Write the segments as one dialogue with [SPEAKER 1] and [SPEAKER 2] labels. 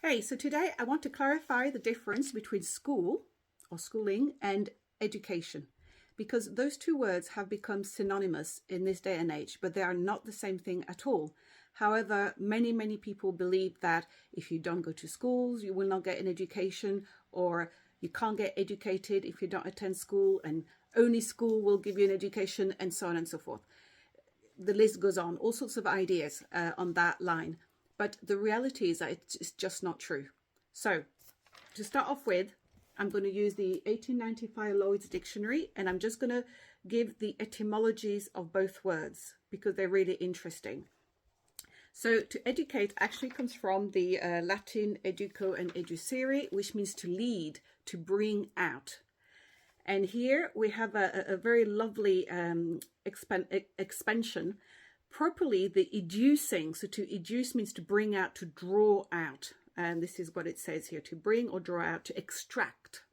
[SPEAKER 1] Hey, so today I want to clarify the difference between school or schooling and education, because those two words have become synonymous in this day and age, but they are not the same thing at all. However, many people believe that if you don't go to schools, you will not get an education, or you can't get educated if you don't attend school, and only school will give you an education, and so on and so forth. The list goes on, all sorts of ideas on that line. But the reality is that it's just not true. So to start off with, I'm going to use the 1895 Lloyd's Dictionary, and I'm just going to give the etymologies of both words because they're really interesting. So to educate actually comes from the Latin educo and educere, which means to lead, to bring out. And here we have a very lovely expansion. Properly, the educing, so to educe means to bring out, to draw out. And this is what it says here, to bring or draw out, to extract.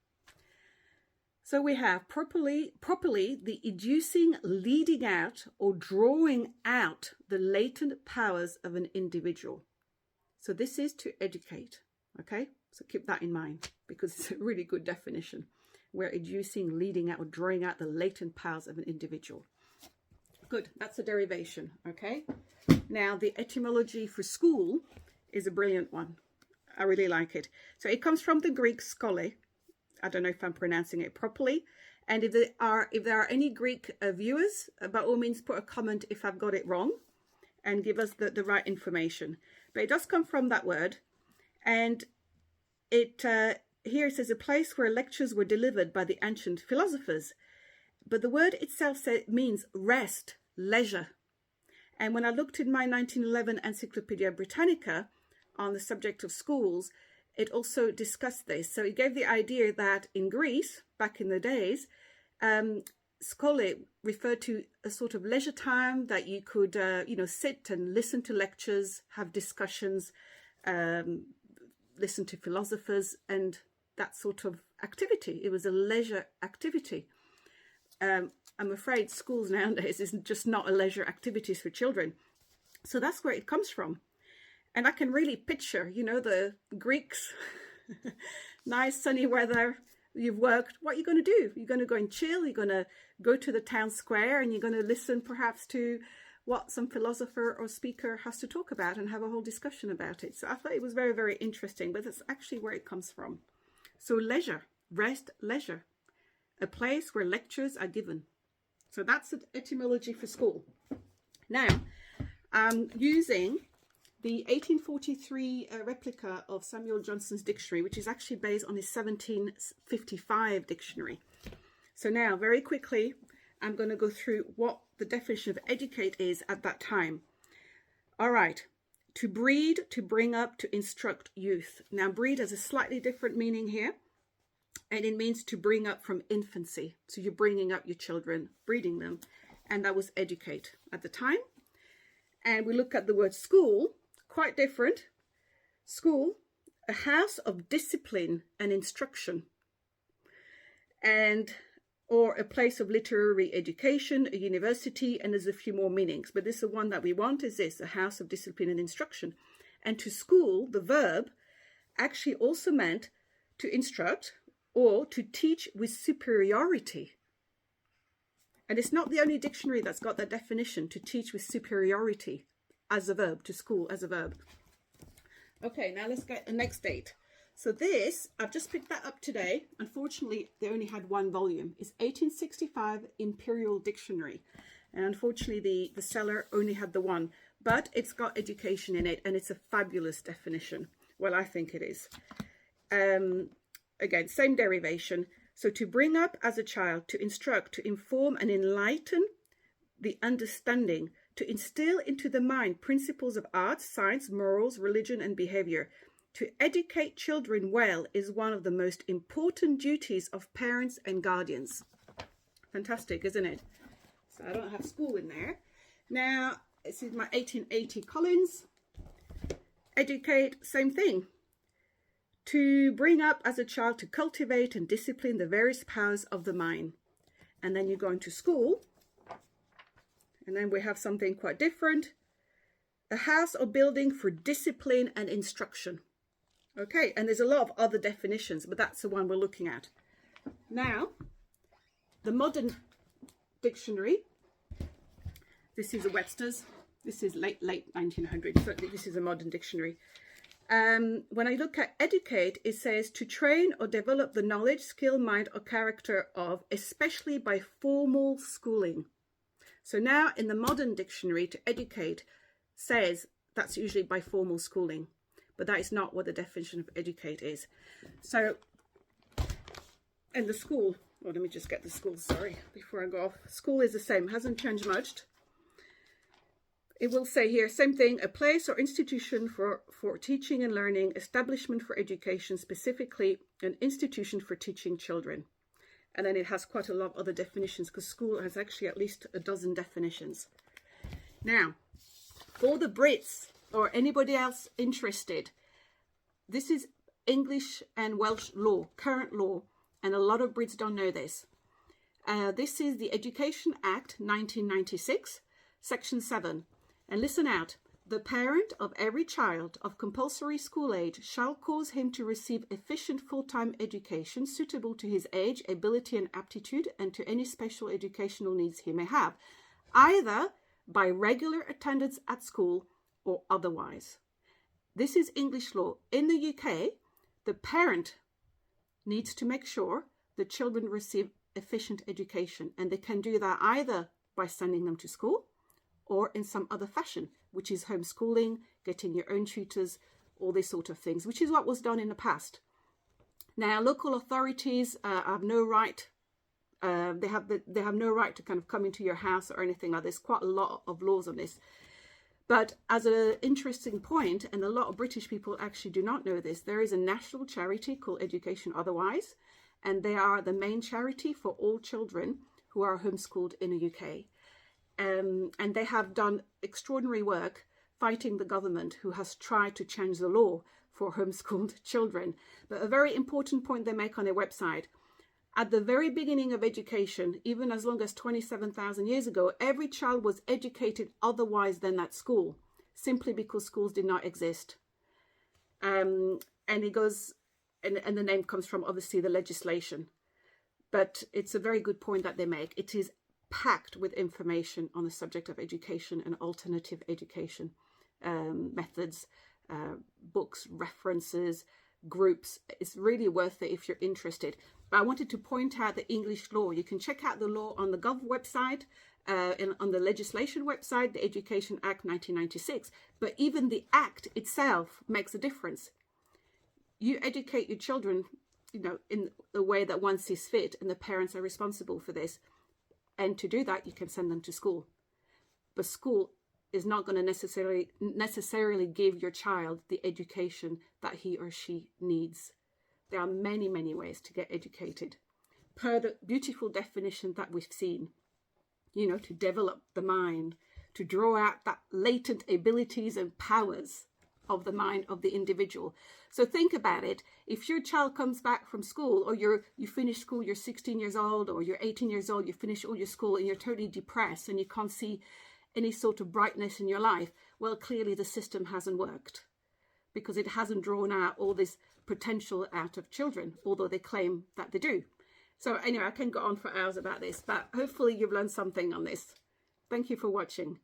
[SPEAKER 1] So we have properly the educing, leading out or drawing out the latent powers of an individual. So this is to educate, okay? So keep that in mind because it's a really good definition. We're educing, leading out or drawing out the latent powers of an individual. Good, that's a derivation, okay? Now, the etymology for school is a brilliant one. I really like it. So it comes from the Greek schole. I don't know if I'm pronouncing it properly. And if there are any Greek viewers, by all means, put a comment if I've got it wrong and give us the right information. But it does come from that word. And it here it says a place where lectures were delivered by the ancient philosophers. But the word itself means rest, leisure. And when I looked in my 1911 Encyclopedia Britannica on the subject of schools, it also discussed this. So it gave the idea that in Greece, back in the days, schole referred to a sort of leisure time that you could, sit and listen to lectures, have discussions, listen to philosophers, and that sort of activity. It was a leisure activity. I'm afraid schools nowadays is just not a leisure activities for children. So that's where it comes from. And I can really picture, the Greeks, nice sunny weather, you've worked, what are you going to do? You're going to go and chill, you're going to go to the town square and you're going to listen perhaps to what some philosopher or speaker has to talk about and have a whole discussion about it. So I thought it was very, very interesting, but that's actually where it comes from. So leisure, rest, leisure. A place where lectures are given. So that's the etymology for school. Now, I'm using the 1843 replica of Samuel Johnson's dictionary, which is actually based on his 1755 dictionary. So now, very quickly, I'm going to go through what the definition of educate is at that time. All right. To breed, to bring up, to instruct youth. Now, breed has a slightly different meaning here. And it means to bring up from infancy. So you're bringing up your children, breeding them. And that was educate at the time. And we look at the word school, quite different. School, a house of discipline and instruction. Or a place of literary education, a university, and there's a few more meanings. But this is the one that we want is this, a house of discipline and instruction. And to school, the verb, actually also meant to instruct, or to teach with superiority. And it's not the only dictionary that's got that definition, to teach with superiority as a verb, to school as a verb. Okay, now let's get the next date. So this, I've just picked that up today. Unfortunately, they only had one volume. It's 1865 Imperial Dictionary. And unfortunately, the seller only had the one. But it's got education in it, and it's a fabulous definition. Well, I think it is. Again, same derivation. So to bring up as a child, to instruct, to inform and enlighten the understanding, to instill into the mind principles of art, science, morals, religion, and behavior. To educate children well is one of the most important duties of parents and guardians. Fantastic, isn't it? So I don't have school in there. Now, this is my 1880 Collins. Educate, same thing. To bring up as a child, to cultivate and discipline the various powers of the mind. And then you go into school. And then we have something quite different. A house or building for discipline and instruction. Okay, and there's a lot of other definitions, but that's the one we're looking at. Now, the modern dictionary, this is a Webster's, this is late 1900s, so this is a modern dictionary. When I look at educate, it says to train or develop the knowledge, skill, mind, or character of, especially by formal schooling. So now in the modern dictionary, to educate says that's usually by formal schooling, but that is not what the definition of educate is. So in the school, well, let me just get the school, sorry, before I go off. School is the same, hasn't changed much. It will say here, same thing, a place or institution for teaching and learning, establishment for education, specifically an institution for teaching children. And then it has quite a lot of other definitions, because school has actually at least a dozen definitions. Now, for the Brits or anybody else interested, this is English and Welsh law, current law, and a lot of Brits don't know this. This is the Education Act 1996, Section 7. And listen out. The parent of every child of compulsory school age shall cause him to receive efficient full-time education suitable to his age, ability, and aptitude, and to any special educational needs he may have, either by regular attendance at school or otherwise. This is English law. In the UK, the parent needs to make sure the children receive efficient education, and they can do that either by sending them to school or in some other fashion, which is homeschooling, getting your own tutors, all these sort of things, which is what was done in the past. Now, local authorities have no right. They have no right to kind of come into your house or anything like this. Quite a lot of laws on this. But as an interesting point, and a lot of British people actually do not know this, there is a national charity called Education Otherwise, and they are the main charity for all children who are homeschooled in the UK. And they have done extraordinary work fighting the government, who has tried to change the law for homeschooled children. But a very important point they make on their website, at the very beginning of education, even as long as 27,000 years ago, every child was educated otherwise than at school, simply because schools did not exist. And it goes, and the name comes from obviously the legislation. But it's a very good point that they make. It is packed with information on the subject of education and alternative education methods, books, references, groups. It's really worth it if you're interested. But I wanted to point out the English law. You can check out the law on the Gov website and on the legislation website, the Education Act 1996. But even the Act itself makes a difference. You educate your children, you know, in the way that one sees fit, and the parents are responsible for this. And to do that, you can send them to school. But school is not going to necessarily give your child the education that he or she needs. There are many, many ways to get educated. Per the beautiful definition that we've seen, you know, to develop the mind, to draw out that latent abilities and powers of the mind of the individual. So think about it. If your child comes back from school, or you finish school, you're 16 years old, or you're 18 years old, you finish all your school and you're totally depressed and you can't see any sort of brightness in your life, well, clearly the system hasn't worked, because it hasn't drawn out all this potential out of children, although they claim that they do. So anyway, I can go on for hours about this, but hopefully you've learned something on this. Thank you for watching.